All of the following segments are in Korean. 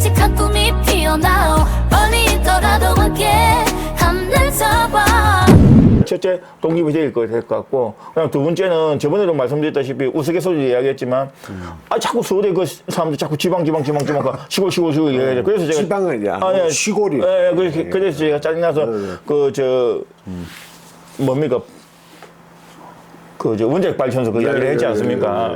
깜찍한 꿈이 피어나 멀리 있더라도 함께 하늘 잡아. 첫째, 독립이 될 것 같고, 그다음 두 번째는 저번에도 말씀드렸다시피 우스갯소리 이야기했지만, 자꾸 서울에 그 사람들 자꾸 지방, 시골 이야기해요. 그래서 제가. 지방은 예, 시골이. 그래서 제가 짜증나서, 뭡니까. 원자력 발전소 그 이야기를 했지 않습니까?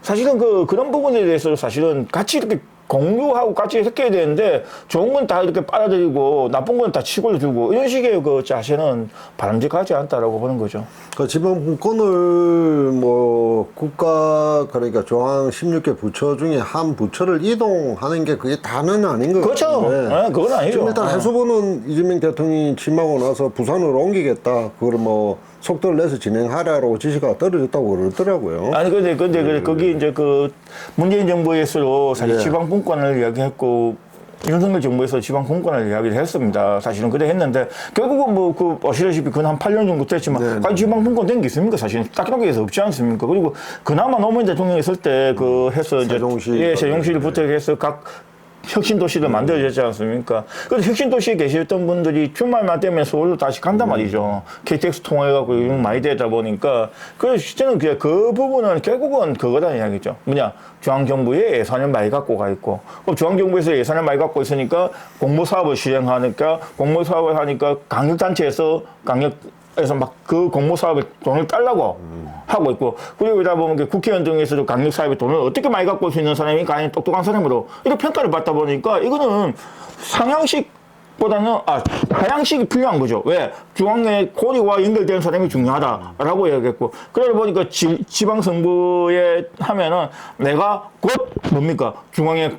사실은 그런 부분에 대해서 사실은 같이 이렇게 공유하고 같이 해석해야 되는데 좋은 건 다 이렇게 빨아들이고 나쁜 건 다 치고 주고 이런 식의 그 자세는 바람직하지 않다라고 보는 거죠. 그 지방분권을 뭐 국가 그러니까 조항 16개 부처 중에 한 부처를 이동하는 게 그게 다는 아닌 거예요. 그렇죠. 네, 그건 아니죠. 지금 일단 해수부는 이재명 대통령이 취임하고 나서 부산으로 옮기겠다. 그걸 뭐 속도를 내서 진행하라고 지시가 떨어졌다고 그러더라고요. 아니 근데 거기 이제 그 문재인 정부에서도 사실 지방분권을 이야기했고 윤석열 정부에서 지방분권을 이야기를 했습니다. 사실은 그래 했는데 결국은 뭐 아시다시피 한 8년 정도 됐지만 과연 지방분권 된 게 있습니까? 사실은 딱딱하게 해서 없지 않습니까? 그리고 그나마 노무현 대통령이 있을 때 해서 이제 세종시를 부탁해서 각 혁신도시를 만들어졌지 않습니까? 그래서 혁신도시에 계셨던 분들이 주말만 되면 서울로 다시 간단 말이죠. KTX 통해갖고 요즘 많이 되다 보니까. 그래서 저는 그 부분은 결국은 그거라는 이야기죠. 중앙정부에 예산을 많이 갖고 가 있고. 그럼 중앙정부에서 예산을 많이 갖고 있으니까 공모사업을 시행하니까, 공모사업을 하니까 강력단체에서 막 그 공모사업에 돈을 달라고 하고 있고, 그리고 그러다 보면 국회의원 중에서도 강력사업에 돈을 어떻게 많이 갖고 올 수 있는 사람이 과연 똑똑한 사람으로 이렇게 평가를 받다 보니까 이거는 상향식보다는 하향식이 필요한 거죠. 왜? 중앙의 고리와 연결되는 사람이 중요하다라고 이야기했고, 그러다 보니까 지방선거에 하면은 내가 곧 중앙에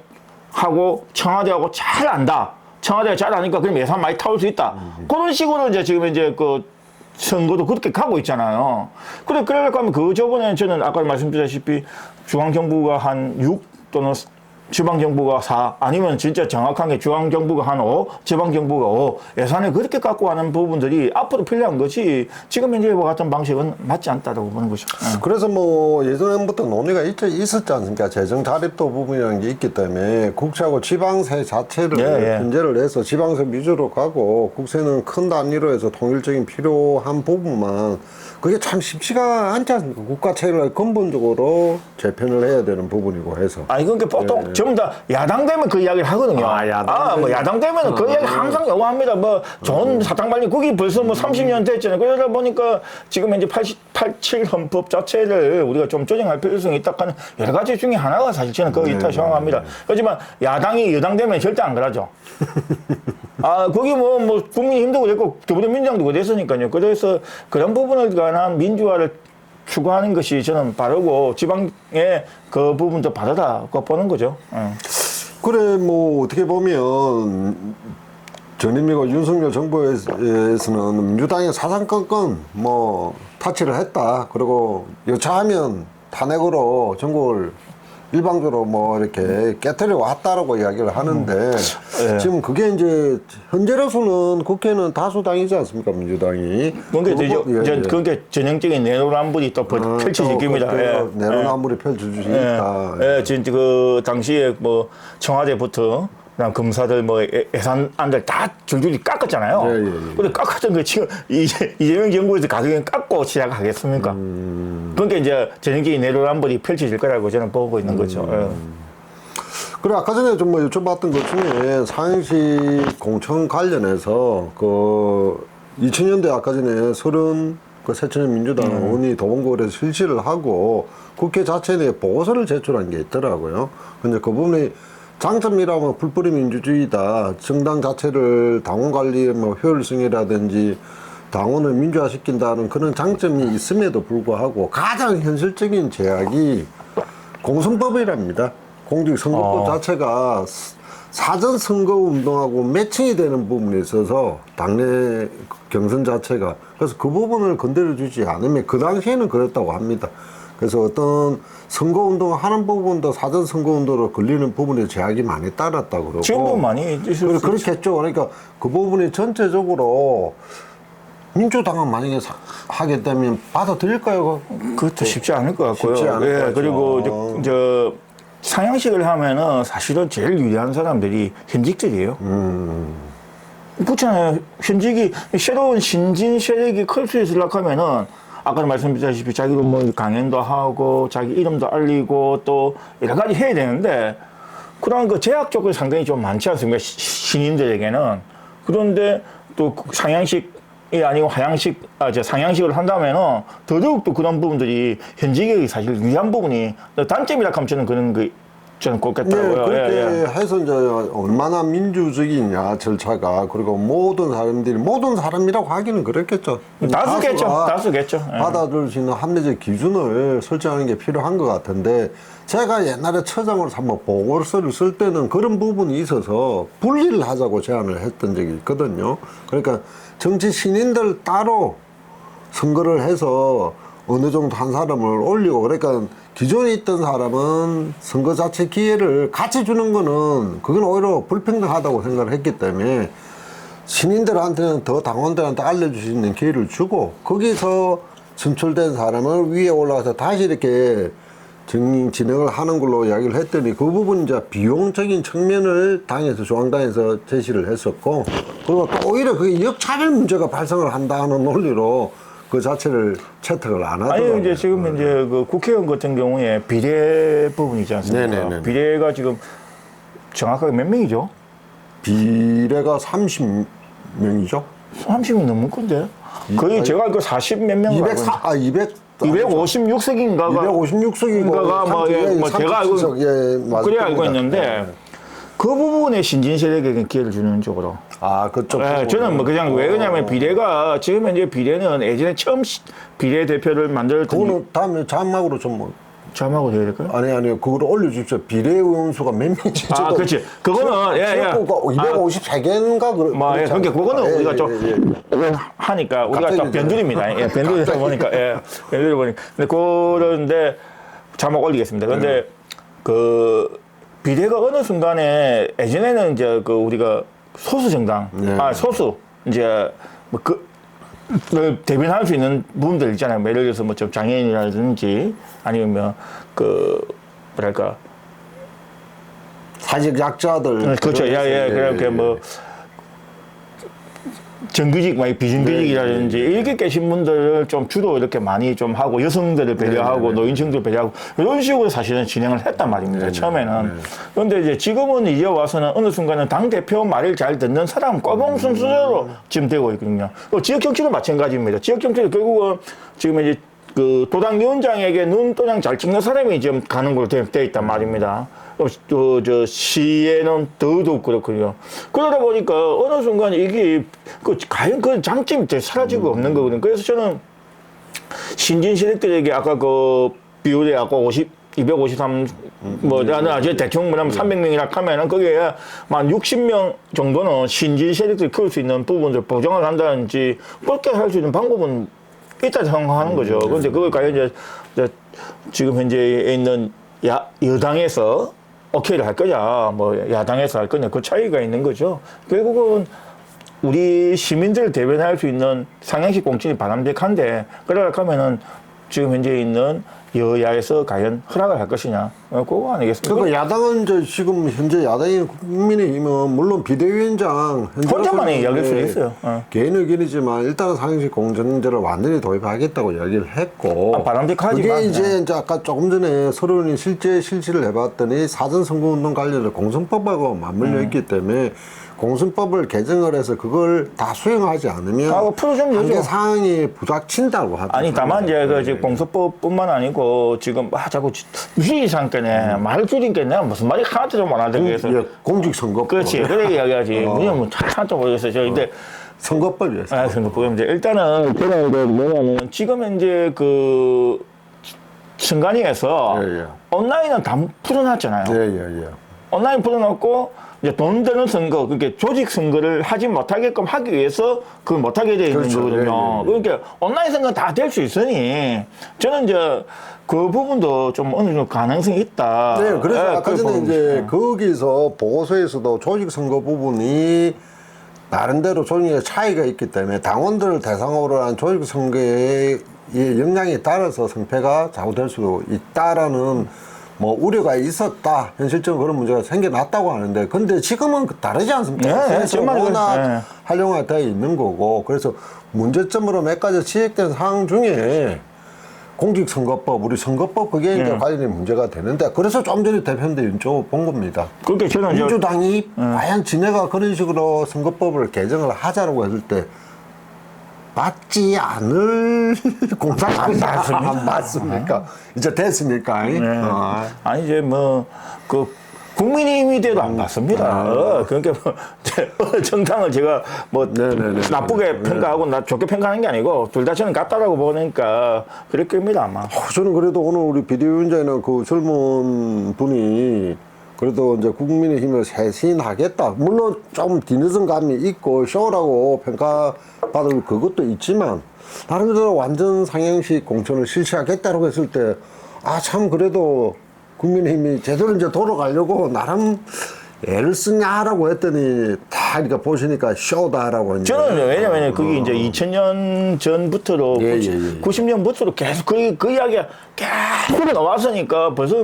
하고 청와대하고 잘 안다. 청와대가 잘 아니까 그럼 예산 많이 타올 수 있다. 그런 식으로 지금 선거도 그렇게 가고 있잖아요. 그러려고 하면 저번에 저는 아까 말씀드렸다시피 중앙정부가 한 6 또는 지방정부가 4 아니면 진짜 정확하게 중앙정부가 한 5, 지방정부가 5 예산을 그렇게 갖고 가는 부분들이 앞으로 필요한 거지 지금 현재 같은 방식은 맞지 않다고 보는 거죠. 그래서 뭐 예전부터 논의가 있었지 않습니까? 재정 자립도 부분이라는 게 있기 때문에 국세하고 지방세 자체를 분재를 해서 지방세 위주로 가고 국세는 큰 단위로 해서 통일적인 필요한 부분만 그게 참 쉽지가 않지 않습니까? 국가 체계를 근본적으로 재편을 해야 되는 부분이고 해서. 그러니까 보통 전부 다 야당 되면 그 이야기를 하거든요. 야당 되면 그 이야기 항상 요구합니다. 좋은 사탕발리 그게 벌써 30년 됐잖아요. 그러다 보니까 지금 현재 87 헌법 자체를 우리가 좀 조정할 필요성이 있다 하는 여러 가지 중에 하나가 사실 저는 거기 있다고 생각합니다. 하지만 야당이 여당 되면 절대 안 그러죠. 거기 국민이 힘들고 됐고 더불어민주당도 그랬으니까요. 그래서 그런 부분을 관한 민주화를 추구하는 것이 저는 바르고 지방의 그 부분도 바르다고 보는 거죠. 그래 뭐 어떻게 보면 전임이고 윤석열 정부에서는 민주당의 사상건건 타치를 했다. 그리고 여차하면 탄핵으로 전국을 일방적으로 이렇게 깨트려 왔다라고 이야기를 하는데 지금 그게 이제 현재로서는 국회는 다수당이지 않습니까 민주당이. 그게 전형적인 내로남불이 또 펼쳐질 겁니다. 내로남불이 펼쳐지니까. 진짜 그 당시에 청와대부터 그냥 검사들 예산안들 다 줄줄이 깎았잖아요. 근데 깎았던 거 지금 이재명 정부에서 가격을 깎고 시작하겠습니까? 그러니까 이제 전형적인 내로남불이 펼쳐질 거라고 저는 보고 있는 거죠. 그래 아까 전에 좀 여쭤봤던 것 중에 상행시 공천 관련해서 2000년대 아까 전에 30 새천년 민주당 의원이 도봉구에서 실시를 하고 국회 자체 내에 보고서를 제출한 게 있더라고요. 근데 그 부분이 장점이라면 풀뿌리 민주주의다. 정당 자체를 당원 관리의 효율성이라든지 당원을 민주화시킨다는 그런 장점이 있음에도 불구하고 가장 현실적인 제약이 공선법이랍니다. 공직선거법 자체가 사전 선거 운동하고 매칭이 되는 부분에 있어서 당내 경선 자체가 그래서 그 부분을 건드려주지 않으면 그 당시에는 그랬다고 합니다. 그래서 어떤 선거운동을 하는 부분도 사전 선거운동으로 걸리는 부분에 제약이 많이 따랐다고 그러고. 지금도 많이 있을 수 그렇겠죠. 그러니까 그 부분이 전체적으로 민주당은 만약에 하게 되면 받아들일까요? 그것도 쉽지 않을 것 같고요. 쉽지 않을 것 같죠. 그리고 상향식을 하면은 사실은 제일 유리한 사람들이 현직들이에요. 그렇잖아요. 현직이 새로운 신진 세력이 클 수 있으려고 하면은 아까 말씀드렸다시피 자기도 뭐 강연도 하고 자기 이름도 알리고 또 여러 가지 해야 되는데 그런 그 제약 조건이 상당히 좀 많지 않습니까? 신인들에게는. 그런데 또 상향식이 아니고 하향식, 상향식을 한다면은 더더욱 또 그런 부분들이 현직에 사실 유리한 부분이 단점이라 하면 저는 그런 저는 꼽겠다고요. 그렇게 예. 해서 이제 얼마나 민주적이냐 절차가 그리고 모든 사람이라고 하기는 그렇겠죠. 다수겠죠. 예. 받아들일 수 있는 합리적 기준을 설정하는 게 필요한 것 같은데 제가 옛날에 처장으로 한번 보고서를 쓸 때는 그런 부분이 있어서 분리를 하자고 제안을 했던 적이 있거든요. 그러니까 정치 신인들 따로 선거를 해서 어느 정도 한 사람을 올리고 그러니까 기존에 있던 사람은 선거 자체 기회를 같이 주는 거는 그건 오히려 불평등하다고 생각을 했기 때문에 신인들한테는 더 당원들한테 알려줄 수 있는 기회를 주고 거기서 선출된 사람을 위에 올라가서 다시 이렇게 진행을 하는 걸로 이야기를 했더니 그 부분 이제 비용적인 측면을 당에서 중앙당에서 제시를 했었고 그리고 또 오히려 그게 역차별 문제가 발생을 한다는 논리로 그 자체를 채택을 안 하더라고요. 아니 이제 지금 이제 그 국회의원 같은 경우에 비례 부분이지 않습니까? 네네네. 비례가 지금 정확하게 몇 명이죠? 비례가 30명이죠. 30명 넘을 건데. 거의 제가 알고 40몇 명. 256석인가가 256석인가가 뭐 제가 알고 그래 알고 있는데 네. 그 부분에 신진 세력에게 기회를 주는 쪽으로. 그쪽. 네, 저는 뭐 그냥 왜 그러냐면 비례가 지금 현재 비례는 예전에 처음 비례 대표를 만들었던 그거는 다음에 자막으로 좀 뭐. 자막으로 해야 될까요? 아니요. 그거를 올려주십시오. 비례의원 수가 몇 명인지. 그렇지. 그거는 지역구가 253개인가 그러니까 그거는 우리가 좀 하니까 우리가 좀 변두리입니다. 변두리다 보니까 변두리 보니까. 근데 자막 올리겠습니다. 그런데 그 비례가 어느 순간에 예전에는 이제 그 우리가 소수 정당, 소수 이제 뭐 대변할 수 있는 부분들 있잖아요. 예를 들어서 뭐 좀 장애인이라든지 아니면 뭐랄까 사직 약자들. 그렇죠. 그렇게 뭐 정규직, 비정규직이라든지 이렇게 계신 분들을 좀 주로 이렇게 많이 좀 하고 여성들을 배려하고 노인층들 배려하고 이런 식으로 사실은 진행을 했단 말입니다. 처음에는. 그런데 이제 지금은 이제 와서는 어느 순간은 당대표 말을 잘 듣는 사람 꽈봉 순서로 지금 되고 있거든요. 지역 정치도 마찬가지입니다. 지역 정치도 결국은 지금 이제 그 도당위원장에게 눈도장 잘 찍는 사람이 지금 가는 걸로 되어 있단 말입니다. 시에는 더더욱 그렇군요. 그러다 보니까 어느 순간 이게 과연 그 장점이 사라지고 없는 거거든요. 그래서 저는 신진 세력들에게 아까 그 비율이 아까 253, 나는 아주 대충 뭐냐면 300명이라 하면은 거기에 한 60명 정도는 신진 세력들이 키울 수 있는 부분들 보장을 한다든지 그렇게 할 수 있는 방법은 있다 생각하는 거죠. 그런데 그걸 과연 이제 지금 현재 있는 여당에서 오케이를 할 거냐, 야당에서 할 거냐, 그 차이가 있는 거죠. 결국은 우리 시민들을 대변할 수 있는 상향식 공천이 바람직한데, 그러려고 하면은 지금 현재 있는 여야에서 과연 허락을 할 것이냐, 그거 아니겠습니까? 그러니까 야당은 지금 현재 야당인 국민의힘은 물론 비대위원장 혼자만의 이야기일 수도 있어요. 개인 의견이지만 일단은 상향식 공천제를 완전히 도입하겠다고 이야기를 했고 바람직하지만 그게 이제 아까 조금 전에 서론이 실시를 해봤더니 사전선거운동 관련해서 공선법하고 맞물려 있기 때문에 공선법을 개정을 해서 그걸 다 수행하지 않으면 한계 사항이 부닥친다고 하더라고요. 아니 다만 이제 공선법뿐만 아니고 지금 자꾸 무시상께네 말 줄인께네 무슨 말이 하나도 좀 안 하더라고요. 공직선거법. 그렇지. 그래 이야기하지. 뭐냐면 하나도 모르겠어요. 근데 선거법이었어요. 선거법인데 일단은 저는 뭐냐면 지금 현재 그 선관위에서 온라인은 다 풀어놨잖아요. 온라인 풀어놓고 이제 돈 드는 선거, 그러니까 조직 선거를 하지 못하게끔 하기 위해서 그걸 못하게 되어 있는 거거든요. 그러니까 온라인 선거 다 될 수 있으니 저는 이제 그 부분도 좀 어느 정도 가능성이 있다. 네, 그래서 아까 전에 이제 거기서 보고서에서도 조직 선거 부분이 나름대로 조직의 차이가 있기 때문에 당원들을 대상으로 한 조직 선거의 영향에 따라서 승패가 좌우될 수도 있다라는 뭐 우려가 있었다. 현실적으로 그런 문제가 생겨났다고 하는데, 근데 지금은 다르지 않습니까? 네, 그래서 정말 워낙 네. 활용화되어 있는 거고, 그래서 문제점으로 몇 가지 지적된 사항 중에 공직선거법, 우리 선거법 그게 이제 관련된 문제가 되는데, 그래서 좀 전에 대표님들 여쭤본 겁니다. 그렇게 저는 민주당이 과연 지네가 그런 식으로 선거법을 개정을 하자라고 했을 때 맞지 않을 공사가 안 맞습니까? 이제 됐으니까. 아니 이제 뭐 그 국민의힘이 돼도 안 맞습니다. 그러니까 뭐 정당을 제가 뭐 나쁘게 평가하고 나 좋게 평가하는 게 아니고 둘 다 저는 같다라고 보니까 그럴 겁니다 아마. 저는 그래도 오늘 우리 비대위원장이나 그 젊은 분이 그래도 이제 국민의힘을 쇄신하겠다. 물론 좀 뒤늦은 감이 있고 쇼라고 평가받을 그것도 있지만 나름대로 완전 상향식 공천을 실시하겠다고 했을 때 아 참 그래도 국민의힘이 제대로 이제 돌아가려고 나름 애를 쓰냐라고 했더니 다 이렇게 보시니까 쇼다라고 이제. 저는 왜냐면 그게 이제 2000년 전부터로 90년부터로 계속 그 이야기가 계속 나왔으니까 벌써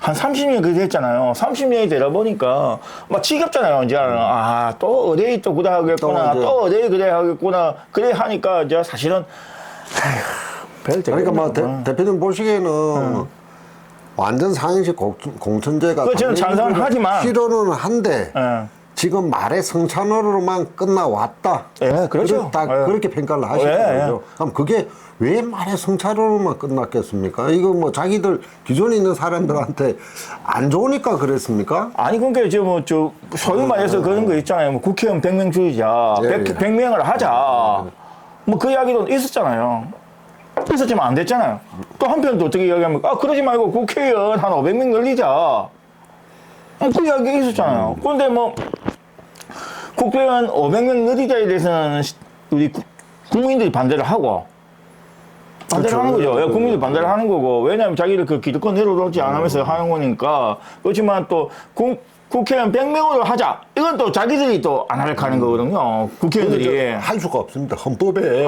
한 30년 그렇게 됐잖아요. 30년이 되다 보니까 막 지겹잖아요. 이제 또 어디 또 그래 하겠구나, 또 어디 그래 하겠구나, 그래 하니까 이제 사실은 그러니까 뭐 대표님 보시기에는 완전 상향식 공천제가 저는 찬성은 하지만 필요는 한데 지금 말의 성찬으로만 끝나왔다. 예, 그렇죠. 그렇게 평가를 하시는 거죠. 그럼 그게 왜 말의 성찬으로만 끝났겠습니까? 이거 뭐 자기들 기존에 있는 사람들한테 안 좋으니까 그랬습니까? 아니 그러니까 이제 뭐 소위 말해서 그런 거 있잖아요. 뭐 국회의원 100명 줄이자, 100명을 하자. 뭐 그 이야기도 있었잖아요. 있었지만 안 됐잖아요. 또 한편 또 어떻게 이야기합니까? 그러지 말고 국회의원 한 500명 늘리자. 그 이야기 있었잖아요. 그런데 뭐 국회의원 500명 늘리자에 대해서는 우리 국민들이 반대를 하고 반대를 하는 거죠. 국민들이 반대를 하는 거고. 왜냐하면 자기들 그 기득권 내려놓지 않으면서 하는 거니까. 그렇지만 또 국회의원 100명으로 하자. 이건 또 자기들이 또 안 하는 거거든요. 국회의원들이. 할 수가 없습니다. 헌법에.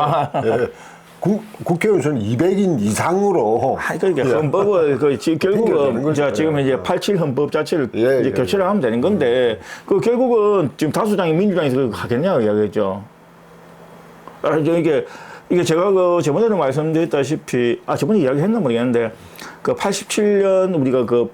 국회의원 200인 이상으로. 그러니까 헌법을 결국은 지금 이제 87 헌법 자체를 이제 교체를 하면 되는 건데 그 결국은 지금 다수당이 민주당에서 그거 하겠냐고 이야기했죠. 이게 제가 그 저번에도 말씀드렸다시피 저번에 이야기했나 모르겠는데 그 87년 우리가 그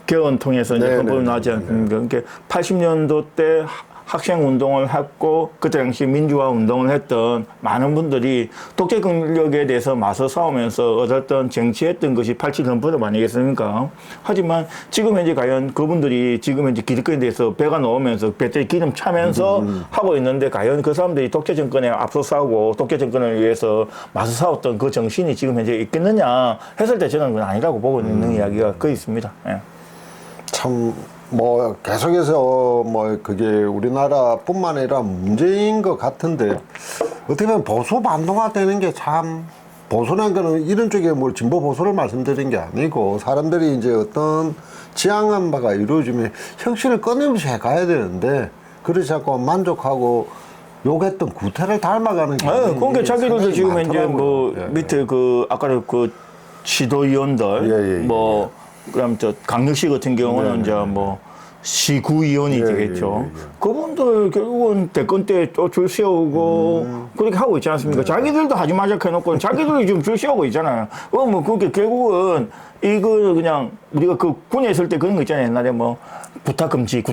개헌 통해서 이제 헌법이 나왔지 않습니까? 그러니까 80년도 때 학생 운동을 했고 그때 당시 민주화 운동을 했던 많은 분들이 독재 권력에 대해서 맞서 싸우면서 얻었던 쟁취했던 것이 87 헌법 아니겠습니까? 하지만 지금 현재 과연 그분들이 지금 현재 기득권에 대해서 배가 나오면서 배터리 기름 차면서 하고 있는데 과연 그 사람들이 독재 정권에 앞서 싸우고 독재 정권을 위해서 맞서 싸웠던 그 정신이 지금 현재 있겠느냐 했을 때 저는 그건 아니라고 보고 있는 이야기가 거의 있습니다. 참 뭐 계속해서 뭐 그게 우리나라뿐만 아니라 문제인 것 같은데 어떻게 보면 보수 반동화 되는 게 참 보수라는 거는 이런 쪽에 뭐 진보 보수를 말씀드린 게 아니고 사람들이 이제 어떤 지향한 바가 이루어지면 혁신을 끊임없이 해가야 되는데 그러지 않고 만족하고 요구했던 구태를 닮아가는 게 그러니까 자기들도 지금 이제 뭐 밑에 그 아까 그 시도위원들 뭐 그럼 강력시 같은 경우는 이제 뭐 시구위원이 되겠죠. 그분들 결국은 대권 때 또 줄 세우고 그렇게 하고 있지 않습니까? 자기들도 하지 마자 해놓고 자기들이 지금 줄 세우고 있잖아요. 뭐 그렇게 결국은 이거 그냥 우리가 그 군에 있을 때 그런 거 있잖아요. 옛날에 뭐 구타 금지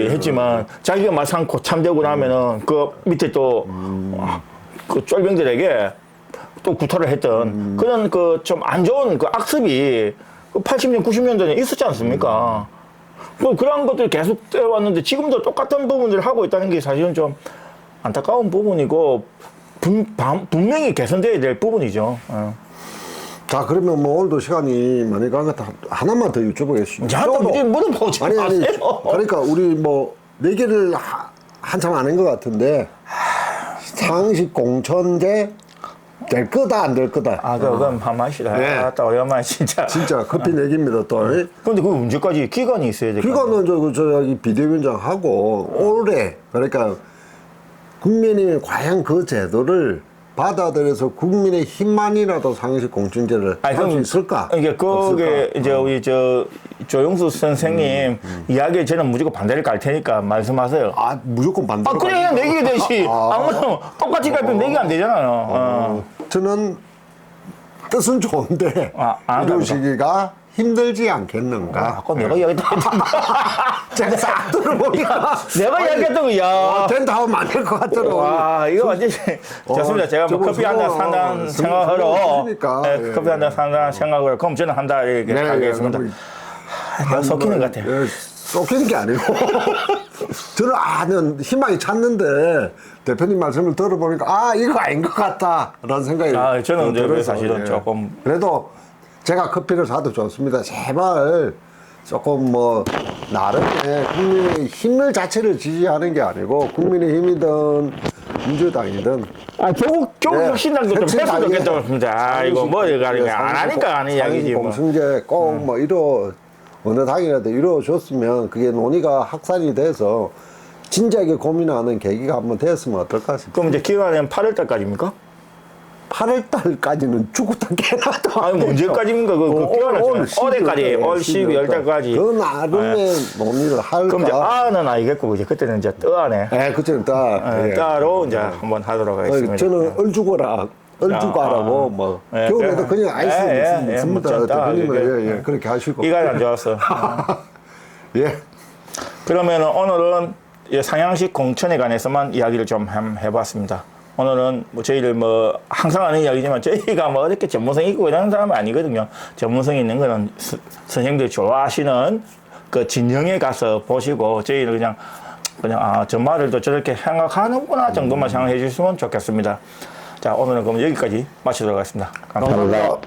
했지만 자기가 막상 고참되고 나면은 그 밑에 또 그 쫄병들에게 또 구타를 했던 그런 그 좀 안 좋은 그 악습이 80년, 90년대에 있었지 않습니까? 뭐 그런 것들이 계속 되어왔는데 지금도 똑같은 부분들을 하고 있다는 게 사실은 좀 안타까운 부분이고 분명히 개선돼야 될 부분이죠. 자, 그러면 뭐 오늘도 시간이 많이 간 것 같아. 하나만 더 여쭤보겠습니다. 야, 또 물어보지 마세요. 그러니까 우리 뭐 얘기를 한참 안 한 것 같은데 상식 공천제 될 거다 안 될 거다. 그건 한마시다. 아따 오랜만에 진짜. 진짜 급히 얘기입니다 또. 근데 그 언제까지 기간이 있어야 될까요? 기간은 저기 비대위원장하고 올해 그러니까 국민이 과연 그 제도를 받아들여서 국민의 힘만이라도 상식 공천제를 할 수 있을까? 이게 그게 이제 우리 조영수 선생님 이야기에 저는 무조건 반대를 갈 테니까 말씀하세요. 아, 무조건 반대. 그래 그냥 내기 되지. 아무튼 똑같이 갈면 내기 안 되잖아요. 저는 뜻은 좋은데 안 이루시기가 힘들지 않겠는가? 아까 내가 이야기했던 거. 제가 싹 들어보니까 내가 이야기했던 거, 야. 된다 하면 안 될 것 같더라고요. 와, 이거 완전히. 좋습니다. 제가 뭐 커피 한 잔 산다는 생각으로. 네, 커피 한 잔 산다는 생각으로. 그럼 저는 한다 이렇게 하겠습니다. 내가 섞이는 것 같아요. 섞이는 게 아니고. 저는 희망이 찼는데 대표님 말씀을 들어보니까 이거 아닌 것 같다. 라는 생각이 저는 이제 들어서, 사실은 조금. 그래도 제가 커피를 사도 좋습니다. 제발 조금 뭐 나름의 국민의 힘을 자체를 지지하는 게 아니고 국민의힘이든 민주당이든 조국 혁신당도 좀 했으면 좋겠다. 이거 뭐 이거 안 하니까 하는 이야기지. 뭐. 공승제 꼭 뭐 어느 당이라도 이루어줬으면 그게 논의가 확산이 돼서 진지하게 고민하는 계기가 한번 됐으면 어떨까 싶습니다. 그럼 이제 기간은 8월 달까지입니까? 8월 달까지는 죽었다 깨나도 아니, 언제까지입니까? 그 기간은 올해까지, 올 12월 달까지. 그 나름의 논의를 할까? 그럼 이제 아는 알겠고, 이제 그때는 이제 떠안에. 그때는 따로 이제 한번 하도록 하겠습니다. 저는 얼죽어라고 뭐 겨울에도 그냥 아이스 먹습니다. 대표님은 그렇게 하시고. 이가 안 좋았어. 예. 그러면 오늘은 상향식 공천에 관해서만 이야기를 좀 해봤습니다. 오늘은 뭐 저희를 뭐 항상 하는 이야기지만 저희가 뭐 어떻게 전문성 있고 이런 사람은 아니거든요. 전문성 있는 거는 선생님들이 좋아하시는 그 진영에 가서 보시고 저희는 그냥 저 말을 또 저렇게 생각하는구나 정도만 생각해 주시면 좋겠습니다. 자, 오늘은 그럼 여기까지 마치도록 하겠습니다. 감사합니다.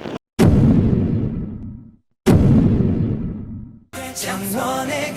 장원의